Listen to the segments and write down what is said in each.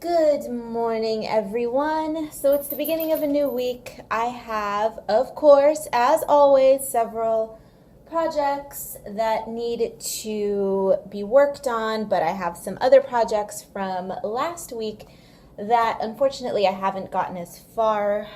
Good morning, everyone. So it's the beginning of a new week. I have, of course, as always, several projects that need to be worked on, but I have some other projects from last week that unfortunately I haven't gotten as far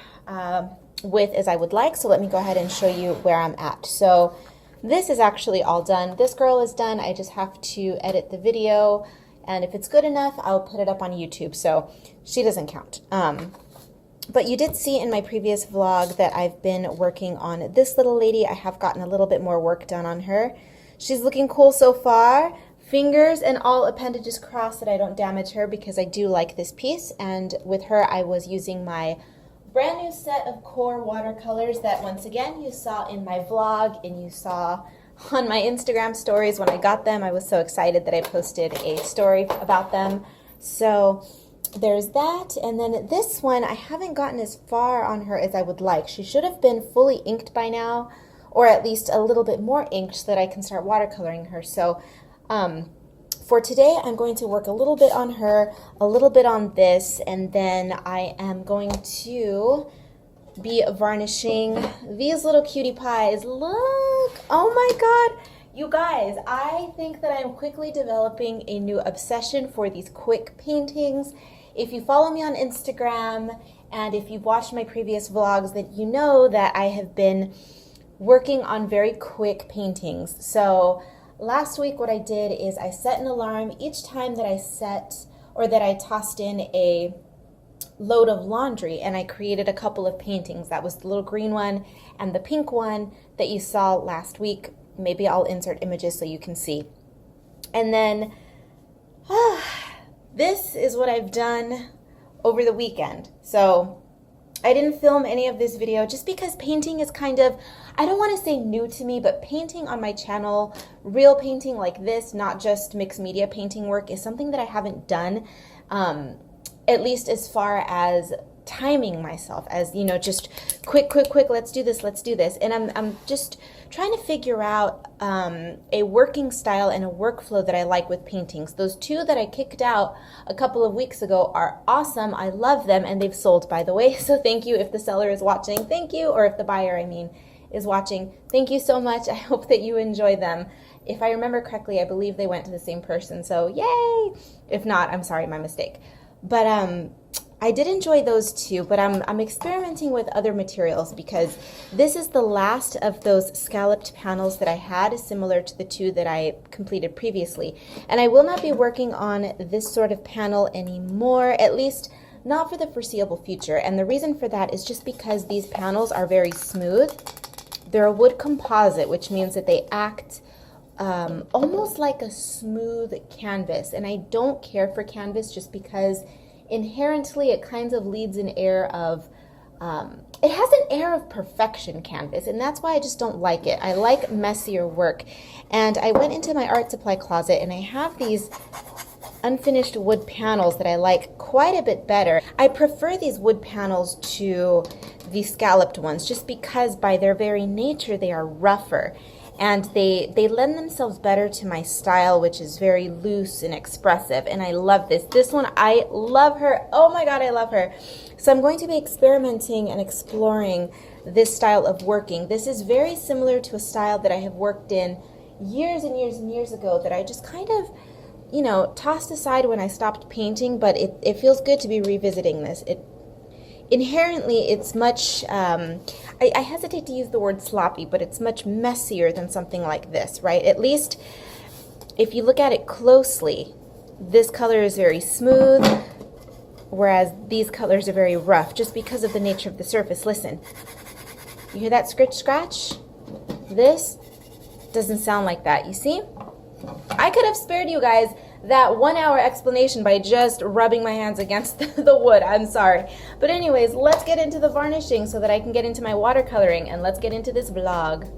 with as I would like. So let me go ahead and show you where I'm at. So this is actually all done. This girl is done. I just have to edit the video. And if it's good enough, I'll put it up on YouTube, so she doesn't count. But you did see in my previous vlog that I've been working on this little lady. I have gotten a little bit more work done on her. She's looking cool so far. Fingers and all appendages crossed that I don't damage her because I do like this piece. And with her, I was using my brand new set of core watercolors that once again you saw in my vlog and you saw on my Instagram stories when I got them. I was so excited that I posted a story about them. So there's that. And then this one, I haven't gotten as far on her as I would like. She should have been fully inked by now, or at least a little bit more inked so that I can start watercoloring her. So for today, I'm going to work a little bit on her, a little bit on this, and then I am going to be varnishing these little cutie pies. Look, oh my god, you guys, I think that I'm quickly developing a new obsession for these quick paintings. If you follow me on Instagram and if you've watched my previous vlogs, then you know that I have been working on very quick paintings. So last week what I did is I set an alarm each time that I tossed in a load of laundry, and I created a couple of paintings. That was the little green one and the pink one that you saw last week. Maybe I'll insert images so you can see. And then this is what I've done over the weekend. So I didn't film any of this video just because painting is kind of, I don't want to say new to me, but painting on my channel, real painting like this, not just mixed media painting work, is something that I haven't done. At least as far as timing myself, as, you know, just quick, let's do this. And I'm just trying to figure out a working style and a workflow that I like with paintings. Those two that I kicked out a couple of weeks ago are awesome. I love them, and they've sold, by the way. So thank you if the seller is watching. Thank you. Or if the buyer, I mean, is watching. Thank you so much. I hope that you enjoy them. If I remember correctly, I believe they went to the same person. So yay. If not, I'm sorry, my mistake. But I did enjoy those two, but I'm experimenting with other materials because this is the last of those scalloped panels that I had, similar to the two that I completed previously. And I will not be working on this sort of panel anymore, at least not for the foreseeable future. And the reason for that is just because these panels are very smooth. They're a wood composite, which means that they act almost like a smooth canvas. And I don't care for canvas just because inherently it kind of leads an air of, it has an air of perfection, canvas, and that's why I just don't like it. I like messier work. And I went into my art supply closet and I have these unfinished wood panels that I like quite a bit better. I prefer these wood panels to the scalloped ones just because by their very nature they are rougher. And they lend themselves better to my style, which is very loose and expressive. And I love this. This one, I love her. Oh my God, I love her. So I'm going to be experimenting and exploring this style of working. This is very similar to a style that I have worked in years and years and years ago that I just kind of, you know, tossed aside when I stopped painting. But it feels good to be revisiting this. Inherently, it's much, I hesitate to use the word sloppy, but it's much messier than something like this, right? At least if you look at it closely, this color is very smooth, whereas these colors are very rough, just because of the nature of the surface. Listen, you hear that scratch? This doesn't sound like that, you see? I could have spared you guys that 1 hour explanation by just rubbing my hands against the wood. I'm sorry. But anyways, let's get into the varnishing so that I can get into my watercoloring, and let's get into this vlog.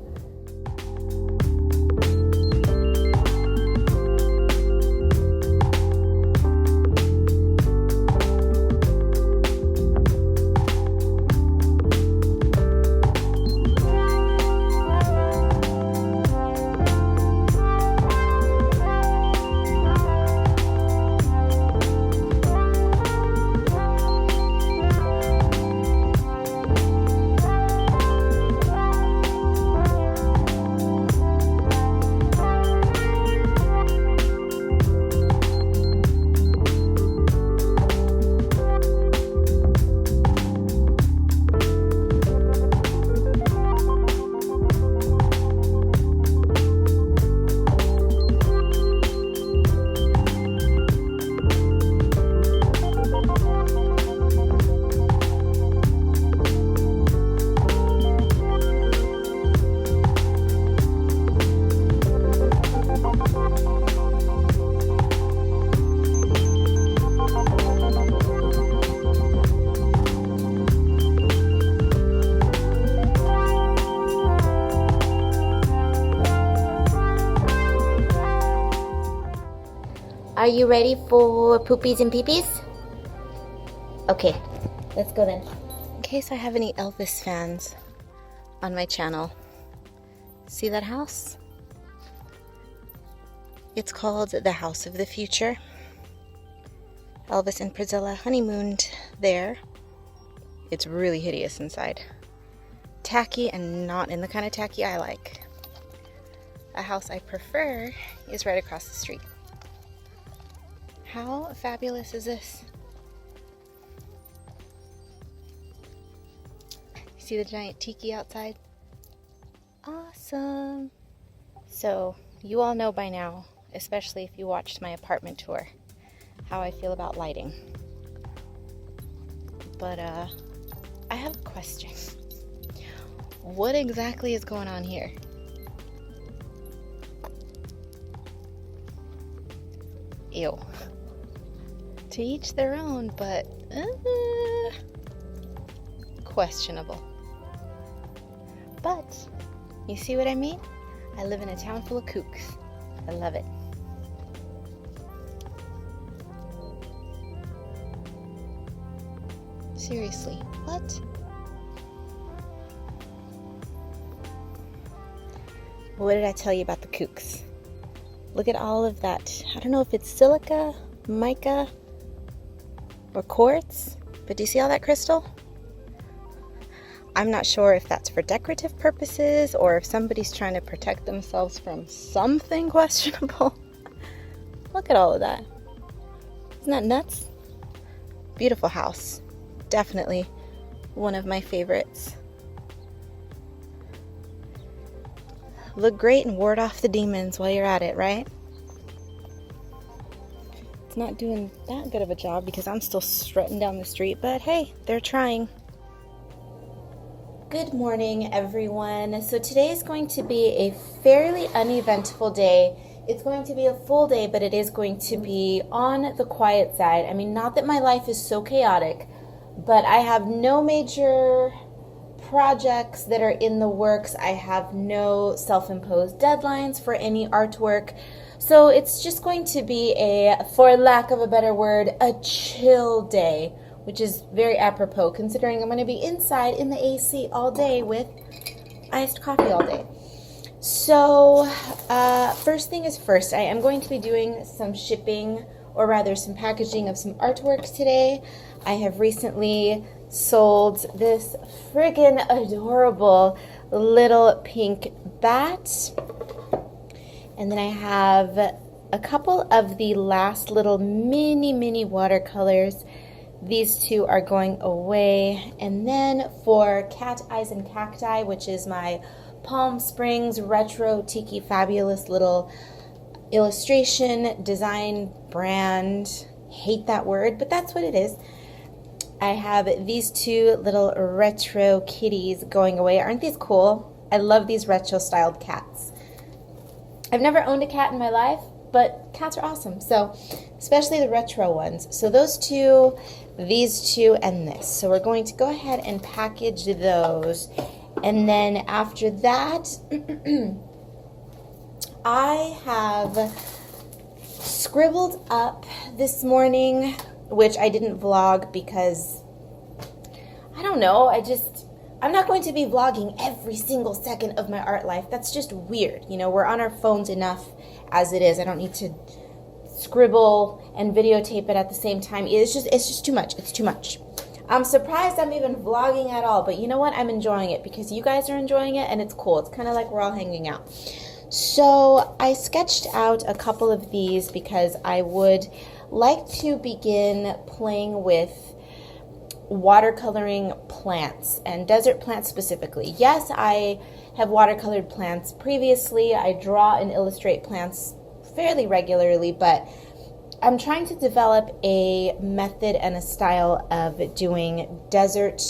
you ready for poopies and peepees? Okay, let's go then. In case I have any Elvis fans on my channel, see that house? It's called the House of the Future. Elvis and Priscilla honeymooned there. It's really hideous inside. Tacky, and not in the kind of tacky I like. A house I prefer is right across the street. How fabulous is this? You see the giant tiki outside? Awesome! So, you all know by now, especially if you watched my apartment tour, how I feel about lighting. But, I have a question. What exactly is going on here? Ew. To each their own, but questionable. But, you see what I mean? I live in a town full of kooks. I love it. Seriously, what? What did I tell you about the kooks? Look at all of that. I don't know if it's silica, mica, or quartz, but do you see all that crystal? I'm not sure if that's for decorative purposes or if somebody's trying to protect themselves from something questionable. Look at all of that. Isn't that nuts? Beautiful house. Definitely one of my favorites. Look great and ward off the demons while you're at it, right? It's not doing that good of a job because I'm still strutting down the street, but hey, they're trying. Good morning, everyone. So today is going to be a fairly uneventful day. It's going to be a full day, but it is going to be on the quiet side. I mean, not that my life is so chaotic, but I have no major projects that are in the works. I have no self-imposed deadlines for any artwork. So it's just going to be for lack of a better word, a chill day, which is very apropos considering I'm going to be inside in the AC all day with iced coffee all day. So first thing is first, I am going to be doing some shipping, or rather some packaging of some artwork today. I have recently sold this friggin' adorable little pink bat. And then I have a couple of the last little mini watercolors. These two are going away. And then for Cat Eyes and Cacti, which is my Palm Springs retro tiki fabulous little illustration design brand. Hate that word, but that's what it is. I have these two little retro kitties going away. Aren't these cool? I love these retro styled cats. I've never owned a cat in my life, but cats are awesome. So, especially the retro ones. So those two, these two, and this. So we're going to go ahead and package those. And then after that, I have scribbled up this morning, which I didn't vlog because, I don't know, I'm not going to be vlogging every single second of my art life. That's just weird. You know, we're on our phones enough as it is. I don't need to scribble and videotape it at the same time. It's just too much. It's too much. I'm surprised I'm even vlogging at all, but you know what? I'm enjoying it because you guys are enjoying it and it's cool. It's kind of like we're all hanging out. So I sketched out a couple of these because I would like to begin playing with watercoloring plants and desert plants specifically. Yes, I have watercolored plants previously. I draw and illustrate plants fairly regularly, but I'm trying to develop a method and a style of doing desert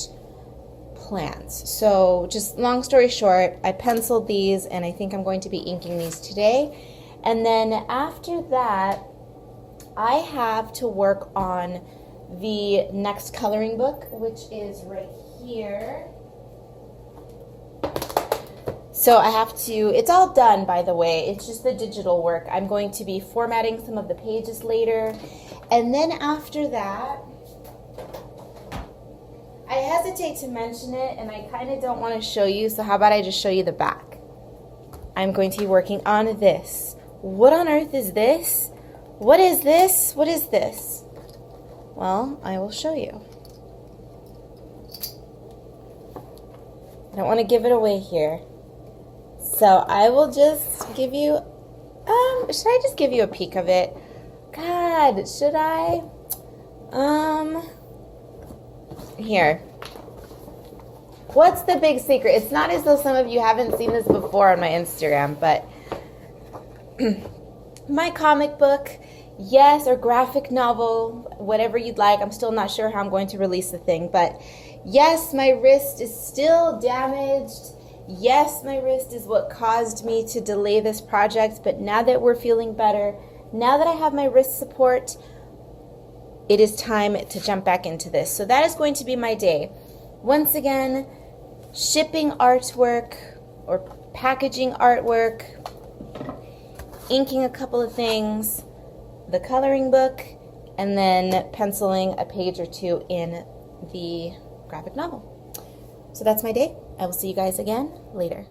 plants. So just long story short, I penciled these and I think I'm going to be inking these today. And then after that, I have to work on the next coloring book, which is right here. So I have to, it's all done, by the way. It's just the digital work. I'm going to be formatting some of the pages later. And then after that, I hesitate to mention it, and I kind of don't want to show you, so how about I just show you the back? I'm going to be working on this. What on earth is this? What is this? What is this? Well, I will show you. I don't want to give it away here. So I will just give you, should I just give you a peek of it? God, should I? Here. What's the big secret? It's not as though some of you haven't seen this before on my Instagram, but my comic book, yes, or graphic novel, whatever you'd like. I'm still not sure how I'm going to release the thing, but yes, my wrist is still damaged. Yes, my wrist is what caused me to delay this project, but now that we're feeling better, now that I have my wrist support, it is time to jump back into this. So that is going to be my day. Once again, shipping artwork or packaging artwork, inking a couple of things, the coloring book, and then penciling a page or two in the graphic novel. So that's my day. I will see you guys again later.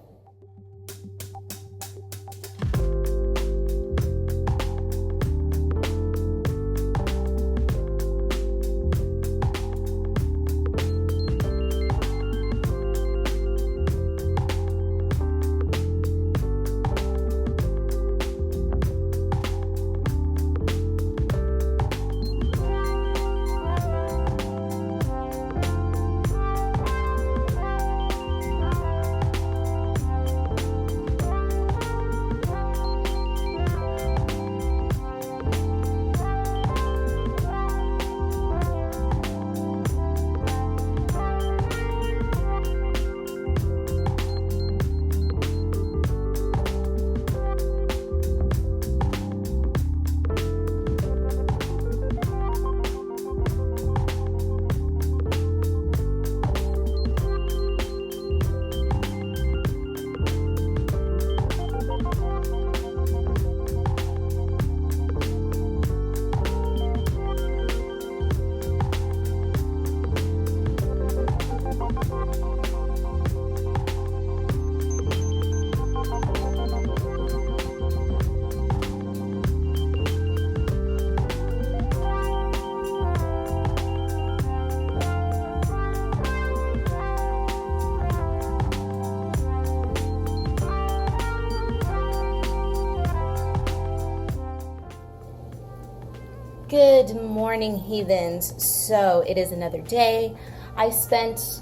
Good morning, heathens. So it is another day. I spent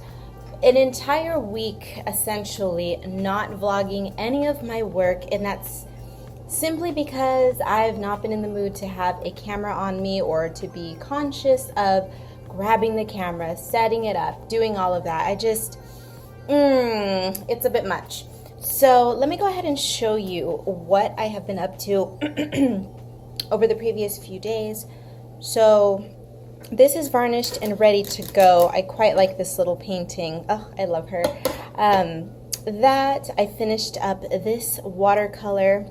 an entire week essentially not vlogging any of my work, and that's simply because I've not been in the mood to have a camera on me or to be conscious of grabbing the camera, setting it up, doing all of that. I just, it's a bit much. So let me go ahead and show you what I have been up to over the previous few days. So this is varnished and ready to go. I quite like this little painting. Oh, I love her. That I finished up this watercolor.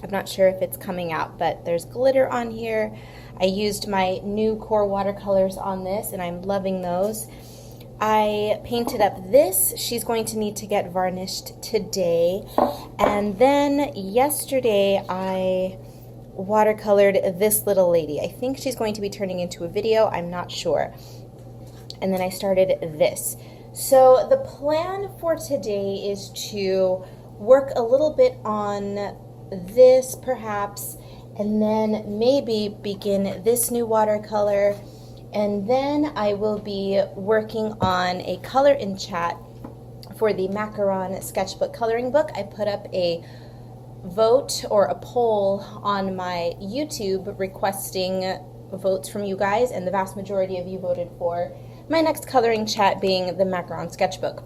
I'm not sure if it's coming out, but there's glitter on here. I used my new core watercolors on this, and I'm loving those. I painted up this. She's going to need to get varnished today. And then yesterday I watercolored this little lady. I think she's going to be turning into a video. I'm not sure. And then I started this. So the plan for today is to work a little bit on this perhaps, and then maybe begin this new watercolor. And then I will be working on a color in chat for the Macaron sketchbook coloring book. I put up a vote or a poll on my YouTube requesting votes from you guys, and the vast majority of you voted for my next coloring chat being the Macaron sketchbook.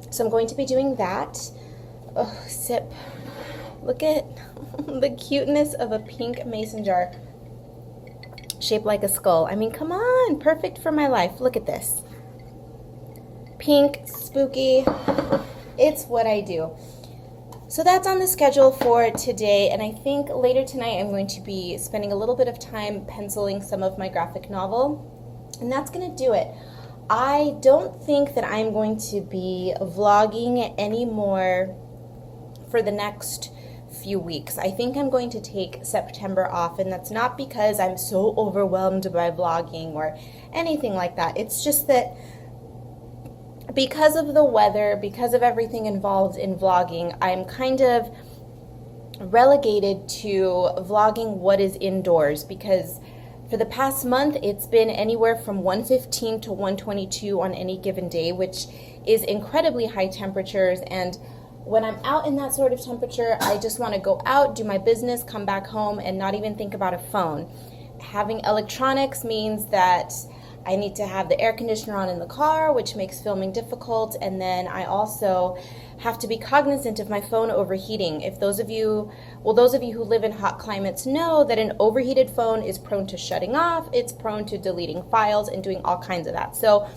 So I'm going to be doing that. Oh, sip. Look at the cuteness of a pink mason jar shaped like a skull. I mean, come on, perfect for my life. Look at this. Pink, spooky. It's what I do. So that's on the schedule for today, and I think later tonight I'm going to be spending a little bit of time penciling some of my graphic novel, and that's going to do it. I don't think that I'm going to be vlogging anymore for the next few weeks. I think I'm going to take September off, and that's not because I'm so overwhelmed by vlogging or anything like that. It's just that because of the weather, because of everything involved in vlogging, I'm kind of relegated to vlogging what is indoors, because for the past month it's been anywhere from 115 to 122 on any given day, which is incredibly high temperatures. And when I'm out in that sort of temperature, I just want to go out, do my business, come back home, and not even think about a phone. Having electronics means that I need to have the air conditioner on in the car, which makes filming difficult, and then I also have to be cognizant of my phone overheating. If those of you who live in hot climates know that an overheated phone is prone to shutting off, it's prone to deleting files and doing all kinds of that. So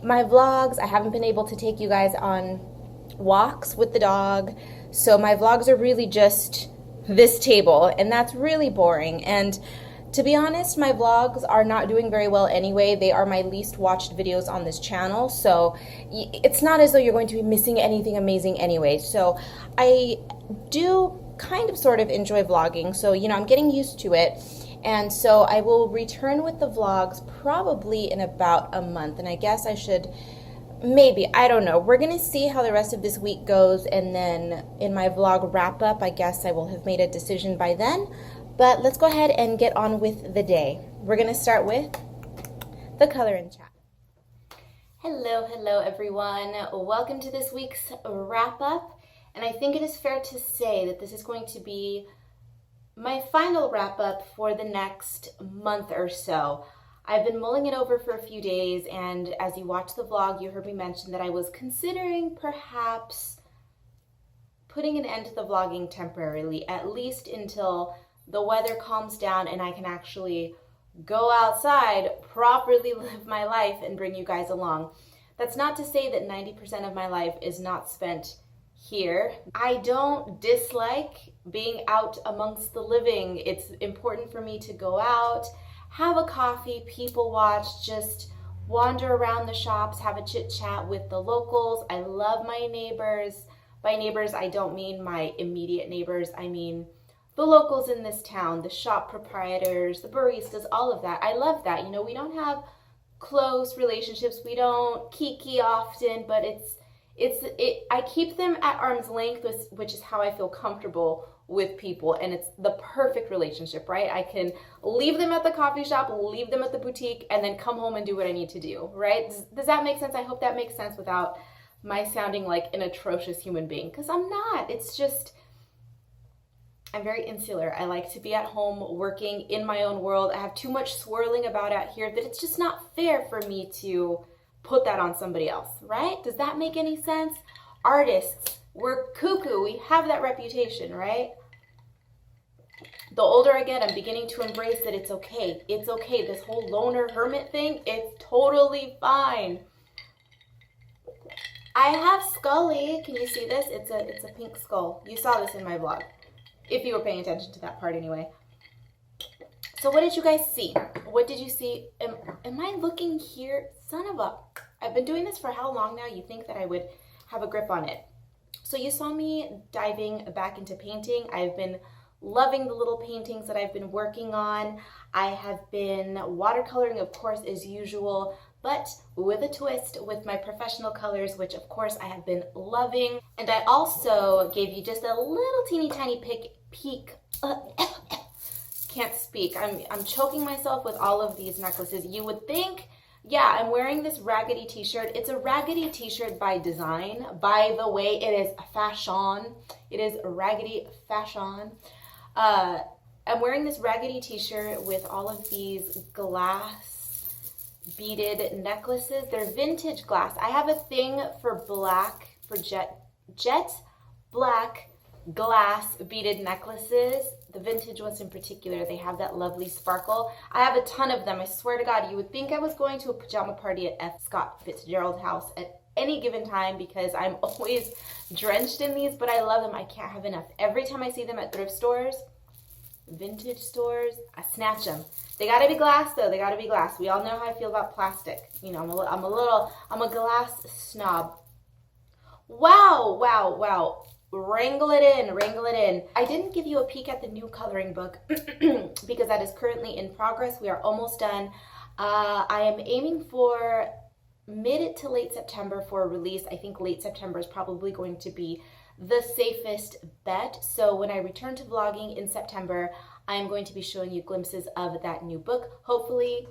my vlogs, I haven't been able to take you guys on walks with the dog, so my vlogs are really just this table, and that's really boring. And to be honest, my vlogs are not doing very well anyway. They are my least watched videos on this channel, so it's not as though you're going to be missing anything amazing anyway. So I do kind of sort of enjoy vlogging, so I'm getting used to it. And so I will return with the vlogs probably in about a month, and I guess I should maybe, I don't know. We're going to see how the rest of this week goes, and then in my vlog wrap up, I guess I will have made a decision by then. But let's go ahead and get on with the day. We're going to start with the color and chat. Hello everyone. Welcome to this week's wrap up. And I think it is fair to say that this is going to be my final wrap up for the next month or so. I've been mulling it over for a few days, and as you watched the vlog, you heard me mention that I was considering perhaps putting an end to the vlogging temporarily, at least until the weather calms down and I can actually go outside, properly live my life, and bring you guys along. That's not to say that 90% of my life is not spent here. I don't dislike being out amongst the living. It's important for me to go out, have a coffee, people watch, just wander around the shops, have a chit chat with the locals. I love my neighbors. By neighbors, I don't mean my immediate neighbors. I mean the locals in this town, the shop proprietors, the baristas, all of that. I love that. We don't have close relationships. We don't kiki often, but I keep them at arm's length, which is how I feel comfortable with people, and it's the perfect relationship, right? I can leave them at the coffee shop, leave them at the boutique, and then come home and do what I need to do, right? Does that make sense? I hope that makes sense without my sounding like an atrocious human being, because I'm not. It's just, I'm very insular. I like to be at home working in my own world. I have too much swirling about out here that it's just not fair for me to put that on somebody else, right? Does that make any sense? Artists, we're cuckoo. We have that reputation, right? The older I get, I'm beginning to embrace that it's okay. It's okay. This whole loner hermit thing, it's totally fine. I have Scully. Can you see this? It's a pink skull. You saw this in my vlog, if you were paying attention to that part anyway. So what did you guys see? What did you see? Am I looking here? Son of a... I've been doing this for how long now? You think that I would have a grip on it. So you saw me diving back into painting. I've been loving the little paintings that I've been working on. I have been watercoloring, of course, as usual, but with a twist with my professional colors, which of course I have been loving. And I also gave you just a little teeny tiny peek. Can't speak. I'm choking myself with all of these necklaces. You would think, yeah, I'm wearing this raggedy t-shirt. It's a raggedy t-shirt by design. By the way, it is fashion. It is raggedy fashion. I'm wearing this raggedy t-shirt with all of these glass beaded necklaces. They're vintage glass. I have a thing for jet black glass beaded necklaces. The vintage ones in particular, they have that lovely sparkle. I have a ton of them. I swear to God, you would think I was going to a pajama party at F. Scott Fitzgerald House any given time because I'm always drenched in these, but I love them. I can't have enough. Every time I see them at thrift stores, vintage stores, I snatch them. They gotta be glass though. They gotta be glass. We all know how I feel about plastic. You know, I'm a glass snob. Wow, wow, wow. Wrangle it in, wrangle it in. I didn't give you a peek at the new coloring book because that is currently in progress. We are almost done. I am aiming for mid to late September for a release. I think late September is probably going to be the safest bet. So when I return to vlogging in September, I am going to be showing you glimpses of that new book. Hopefully,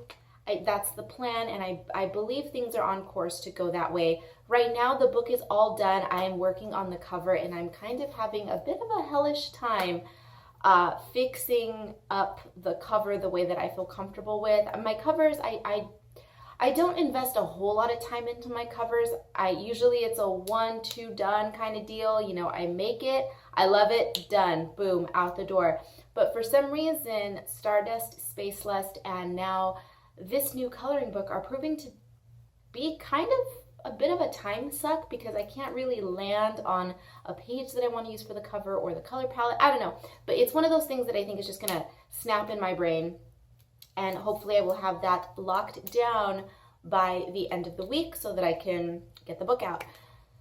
that's the plan, and I believe things are on course to go that way. Right now, the book is all done. I am working on the cover, and I'm kind of having a bit of a hellish time fixing up the cover the way that I feel comfortable with. My covers, I don't invest a whole lot of time into my covers. Usually it's a 1-2 done kind of deal. You know, I make it, I love it, done, boom, out the door. But for some reason, Stardust, Space Lust, and now this new coloring book are proving to be kind of a bit of a time suck because I can't really land on a page that I want to use for the cover or the color palette. I don't know, but it's one of those things that I think is just gonna snap in my brain, and hopefully I will have that locked down by the end of the week so that I can get the book out.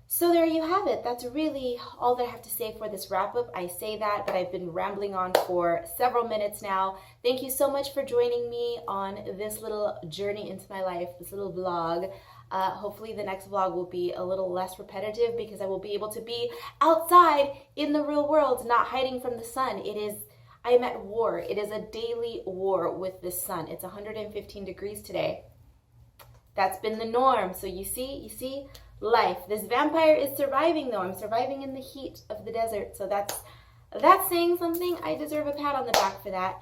So there you have it. That's really all that I have to say for this wrap up. I say that, but I've been rambling on for several minutes now. Thank you so much for joining me on this little journey into my life, this little vlog. Hopefully the next vlog will be a little less repetitive because I will be able to be outside in the real world, not hiding from the sun. I am at war. It is a daily war with the sun. It's 115 degrees today. That's been the norm. So you see, life. This vampire is surviving though. I'm surviving in the heat of the desert. So that's saying something. I deserve a pat on the back for that.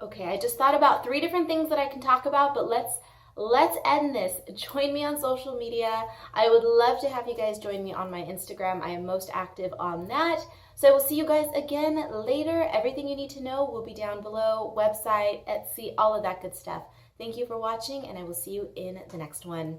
Okay, I just thought about 3 different things that I can talk about, but let's end this. Join me on social media. I would love to have you guys join me on my Instagram. I am most active on that. So I will see you guys again later. Everything you need to know will be down below, website, Etsy, all of that good stuff. Thank you for watching, and I will see you in the next one.